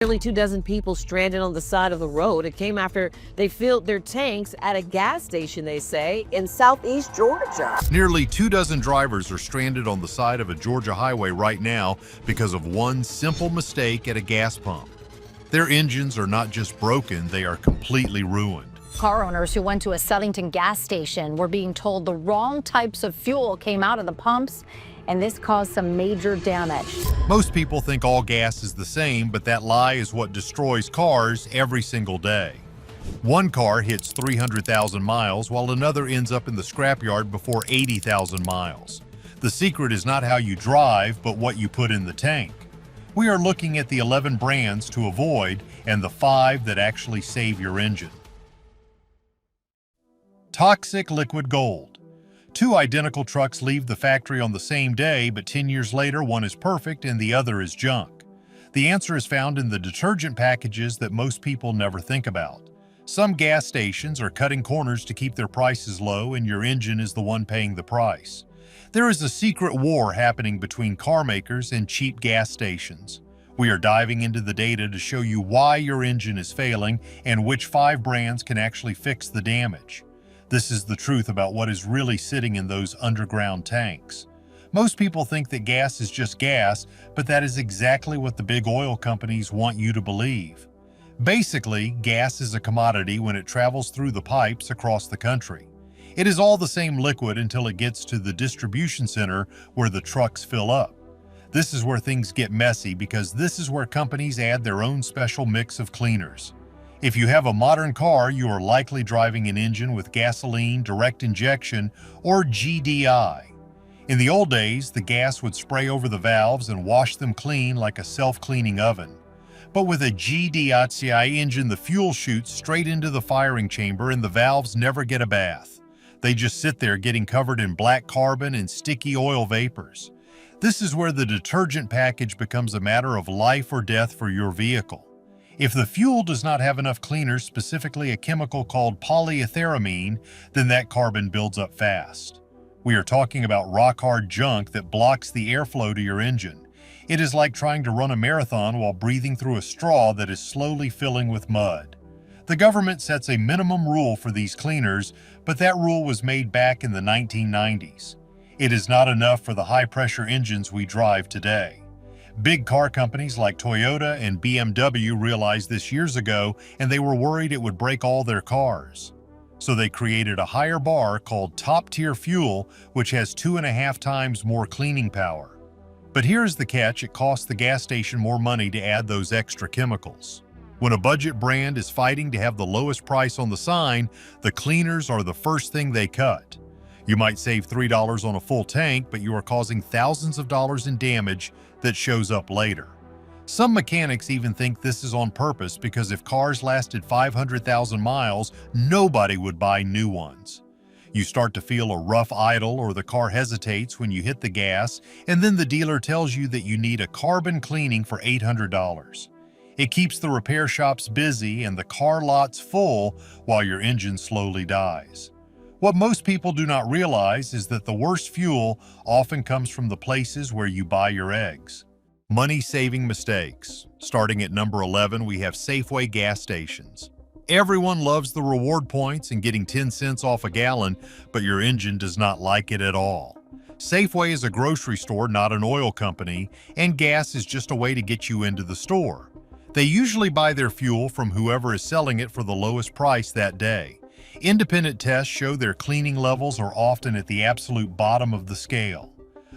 Nearly 24 people stranded on the side of the road. It came after they filled their tanks at a gas station, they say, in southeast Georgia. Nearly 24 drivers are stranded on the side of a Georgia highway right now because of one simple mistake at a gas pump. Their engines are not just broken, they are completely ruined. Car owners who went to a Southington gas station were being told the wrong types of fuel came out of the pumps, and this caused some major damage. Most people think all gas is the same, but that lie is what destroys cars every single day. One car hits 300,000 miles while another ends up in the scrapyard before 80,000 miles. The secret is not how you drive, but what you put in the tank. We are looking at the 11 brands to avoid and the 5 that actually save your engine. Toxic liquid gold. 2 identical trucks leave the factory on the same day, but 10 years later, one is perfect and the other is junk. The answer is found in the detergent packages that most people never think about. Some gas stations are cutting corners to keep their prices low, and your engine is the one paying the price. There is a secret war happening between car makers and cheap gas stations. We are diving into the data to show you why your engine is failing and which 5 brands can actually fix the damage. This is the truth about what is really sitting in those underground tanks. Most people think that gas is just gas, but that is exactly what the big oil companies want you to believe. Basically, gas is a commodity when it travels through the pipes across the country. It is all the same liquid until it gets to the distribution center where the trucks fill up. This is where things get messy because this is where companies add their own special mix of cleaners. If you have a modern car, you are likely driving an engine with gasoline, direct injection, or GDI. In the old days, the gas would spray over the valves and wash them clean like a self-cleaning oven. But with a GDI engine, the fuel shoots straight into the firing chamber and the valves never get a bath. They just sit there getting covered in black carbon and sticky oil vapors. This is where the detergent package becomes a matter of life or death for your vehicle. If the fuel does not have enough cleaners, specifically a chemical called polyetheramine, then that carbon builds up fast. We are talking about rock-hard junk that blocks the airflow to your engine. It is like trying to run a marathon while breathing through a straw that is slowly filling with mud. The government sets a minimum rule for these cleaners, but that rule was made back in the 1990s. It is not enough for the high-pressure engines we drive today. Big car companies like Toyota and BMW realized this years ago, and they were worried it would break all their cars. So they created a higher bar called top-tier fuel, which has 2.5 times more cleaning power. But here's the catch: it costs the gas station more money to add those extra chemicals. When a budget brand is fighting to have the lowest price on the sign, the cleaners are the first thing they cut. You might save $3 on a full tank, but you are causing thousands of dollars in damage that shows up later. Some mechanics even think this is on purpose because if cars lasted 500,000 miles, nobody would buy new ones. You start to feel a rough idle or the car hesitates when you hit the gas, and then the dealer tells you that you need a carbon cleaning for $800. It keeps the repair shops busy and the car lots full while your engine slowly dies. What most people do not realize is that the worst fuel often comes from the places where you buy your eggs. Money-saving mistakes. Starting at number 11, we have Safeway gas stations. Everyone loves the reward points and getting 10 cents off a gallon, but your engine does not like it at all. Safeway is a grocery store, not an oil company, and gas is just a way to get you into the store. They usually buy their fuel from whoever is selling it for the lowest price that day. Independent tests show their cleaning levels are often at the absolute bottom of the scale.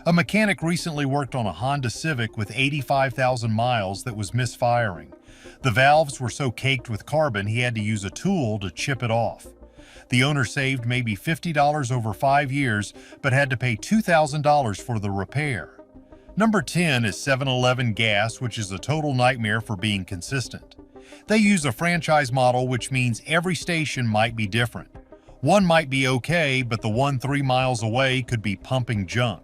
A mechanic recently worked on a Honda Civic with 85,000 miles that was misfiring. The valves were so caked with carbon he had to use a tool to chip it off. The owner saved maybe $50 over 5 years, but had to pay $2,000 for the repair. Number 10 is 7-Eleven gas, which is a total nightmare for being consistent. They use a franchise model, which means every station might be different. One might be okay, but the one 3 miles away could be pumping junk.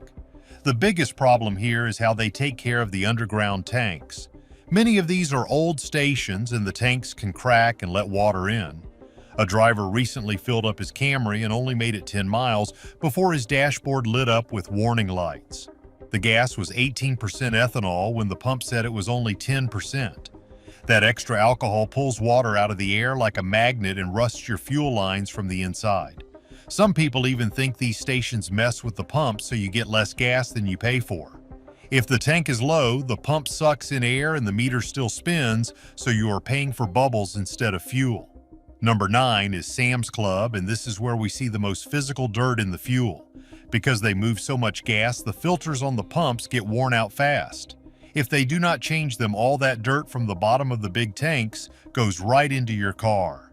The biggest problem here is how they take care of the underground tanks. Many of these are old stations and the tanks can crack and let water in. A driver recently filled up his Camry and only made it 10 miles before his dashboard lit up with warning lights. The gas was 18% ethanol when the pump said it was only 10%. That extra alcohol pulls water out of the air like a magnet and rusts your fuel lines from the inside. Some people even think these stations mess with the pump so you get less gas than you pay for. If the tank is low, the pump sucks in air and the meter still spins, so you are paying for bubbles instead of fuel. Number 9 is Sam's Club, and this is where we see the most physical dirt in the fuel. Because they move so much gas, the filters on the pumps get worn out fast. If they do not change them, all that dirt from the bottom of the big tanks goes right into your car.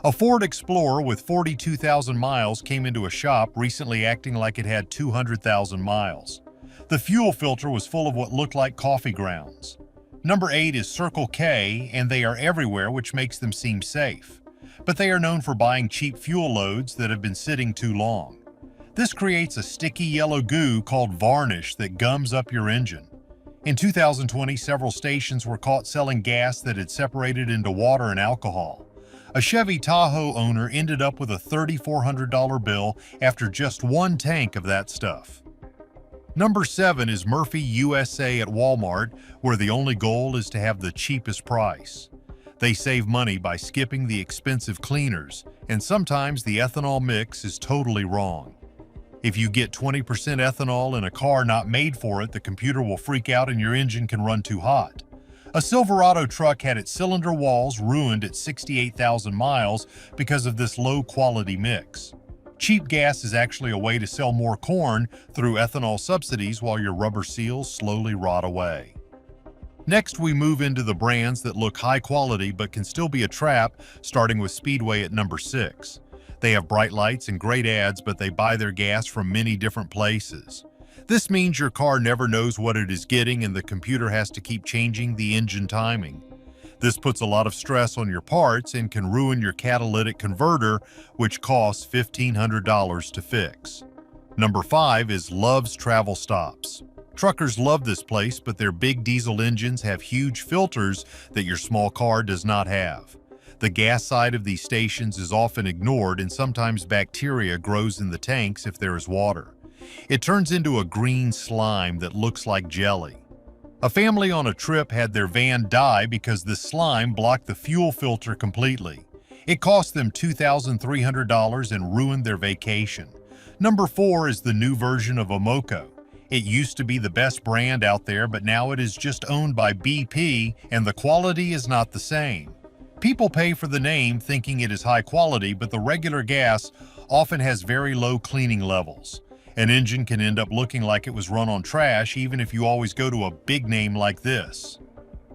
A Ford Explorer with 42,000 miles came into a shop recently acting like it had 200,000 miles. The fuel filter was full of what looked like coffee grounds. Number 8 is Circle K, and they are everywhere, which makes them seem safe. But they are known for buying cheap fuel loads that have been sitting too long. This creates a sticky yellow goo called varnish that gums up your engine. In 2020, several stations were caught selling gas that had separated into water and alcohol. A Chevy Tahoe owner ended up with a $3,400 bill after just one tank of that stuff. Number 7 is Murphy USA at Walmart, where the only goal is to have the cheapest price. They save money by skipping the expensive cleaners, and sometimes the ethanol mix is totally wrong. If you get 20% ethanol in a car not made for it, the computer will freak out and your engine can run too hot. A Silverado truck had its cylinder walls ruined at 68,000 miles because of this low-quality mix. Cheap gas is actually a way to sell more corn through ethanol subsidies while your rubber seals slowly rot away. Next, we move into the brands that look high quality but can still be a trap, starting with Speedway at number 6. They have bright lights and great ads, but they buy their gas from many different places. This means your car never knows what it is getting and the computer has to keep changing the engine timing. This puts a lot of stress on your parts and can ruin your catalytic converter, which costs $1,500 to fix. Number 5 is Love's Travel Stops. Truckers love this place, but their big diesel engines have huge filters that your small car does not have. The gas side of these stations is often ignored, and sometimes bacteria grows in the tanks if there is water. It turns into a green slime that looks like jelly. A family on a trip had their van die because this slime blocked the fuel filter completely. It cost them $2,300 and ruined their vacation. Number 4 is the new version of Amoco. It used to be the best brand out there, but now it is just owned by BP, and the quality is not the same. People pay for the name thinking it is high quality, but the regular gas often has very low cleaning levels. An engine can end up looking like it was run on trash even if you always go to a big name like this.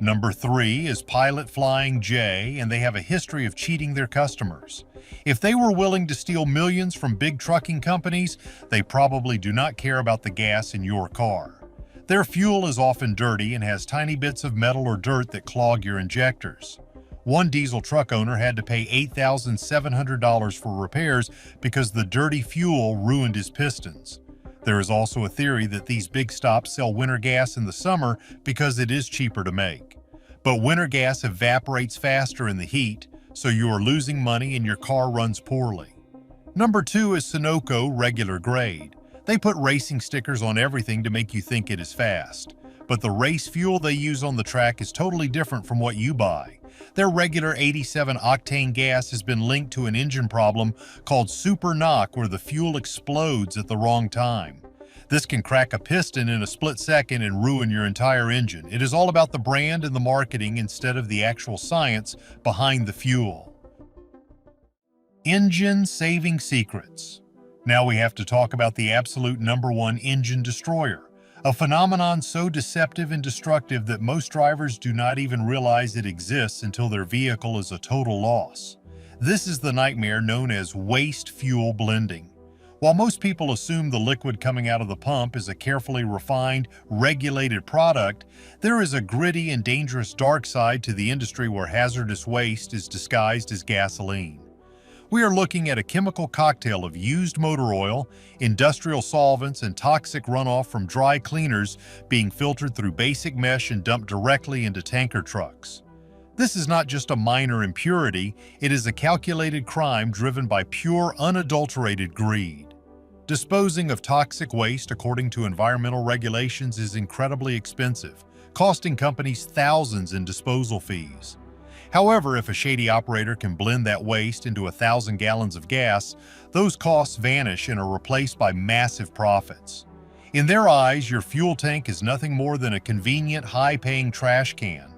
Number 3 is Pilot Flying J, and they have a history of cheating their customers. If they were willing to steal millions from big trucking companies, they probably do not care about the gas in your car. Their fuel is often dirty and has tiny bits of metal or dirt that clog your injectors. One diesel truck owner had to pay $8,700 for repairs because the dirty fuel ruined his pistons. There is also a theory that these big stops sell winter gas in the summer because it is cheaper to make. But winter gas evaporates faster in the heat, so you are losing money and your car runs poorly. Number 2 is Sunoco Regular Grade. They put racing stickers on everything to make you think it is fast. But the race fuel they use on the track is totally different from what you buy. Their regular 87-octane gas has been linked to an engine problem called super knock, where the fuel explodes at the wrong time. This can crack a piston in a split second and ruin your entire engine. It is all about the brand and the marketing instead of the actual science behind the fuel. Engine saving secrets. Now we have to talk about the absolute number 1 engine destroyer. A phenomenon so deceptive and destructive that most drivers do not even realize it exists until their vehicle is a total loss. This is the nightmare known as waste fuel blending. While most people assume the liquid coming out of the pump is a carefully refined, regulated product, there is a gritty and dangerous dark side to the industry where hazardous waste is disguised as gasoline. We are looking at a chemical cocktail of used motor oil, industrial solvents, and toxic runoff from dry cleaners being filtered through basic mesh and dumped directly into tanker trucks. This is not just a minor impurity, it is a calculated crime driven by pure, unadulterated greed. Disposing of toxic waste according to environmental regulations is incredibly expensive, costing companies thousands in disposal fees. However, if a shady operator can blend that waste into 1,000 gallons of gas, those costs vanish and are replaced by massive profits. In their eyes, your fuel tank is nothing more than a convenient, high-paying trash can.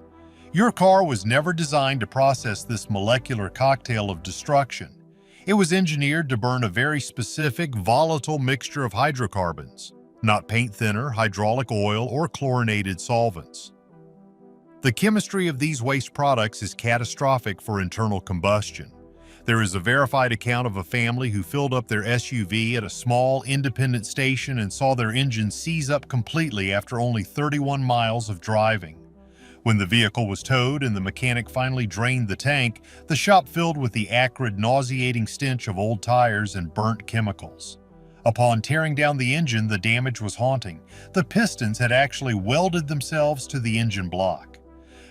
Your car was never designed to process this molecular cocktail of destruction. It was engineered to burn a very specific, volatile mixture of hydrocarbons, not paint thinner, hydraulic oil, or chlorinated solvents. The chemistry of these waste products is catastrophic for internal combustion. There is a verified account of a family who filled up their SUV at a small, independent station and saw their engine seize up completely after only 31 miles of driving. When the vehicle was towed and the mechanic finally drained the tank, the shop filled with the acrid, nauseating stench of old tires and burnt chemicals. Upon tearing down the engine, the damage was haunting. The pistons had actually welded themselves to the engine block.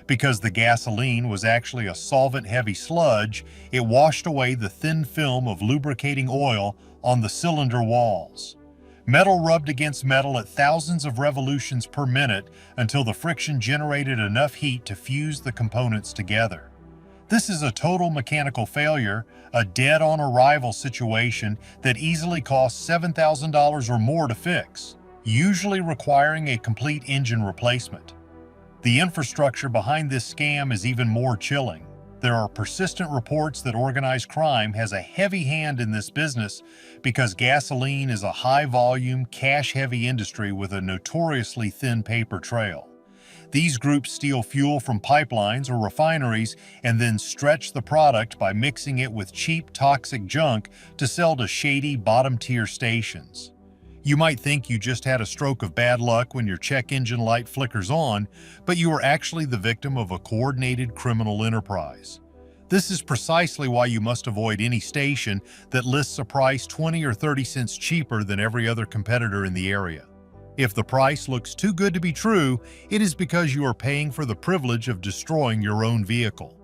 Because the gasoline was actually a solvent-heavy sludge, it washed away the thin film of lubricating oil on the cylinder walls. Metal rubbed against metal at thousands of revolutions per minute until the friction generated enough heat to fuse the components together. This is a total mechanical failure, a dead-on-arrival situation that easily costs $7,000 or more to fix, usually requiring a complete engine replacement. The infrastructure behind this scam is even more chilling. There are persistent reports that organized crime has a heavy hand in this business because gasoline is a high-volume, cash-heavy industry with a notoriously thin paper trail. These groups steal fuel from pipelines or refineries and then stretch the product by mixing it with cheap, toxic junk to sell to shady, bottom-tier stations. You might think you just had a stroke of bad luck when your check engine light flickers on, but you are actually the victim of a coordinated criminal enterprise. This is precisely why you must avoid any station that lists a price 20 or 30 cents cheaper than every other competitor in the area. If the price looks too good to be true, it is because you are paying for the privilege of destroying your own vehicle.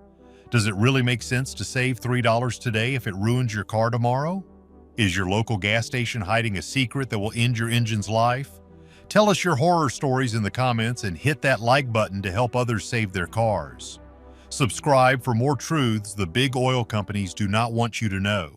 Does it really make sense to save $3 today if it ruins your car tomorrow? Is your local gas station hiding a secret that will end your engine's life? Tell us your horror stories in the comments and hit that like button to help others save their cars. Subscribe for more truths the big oil companies do not want you to know.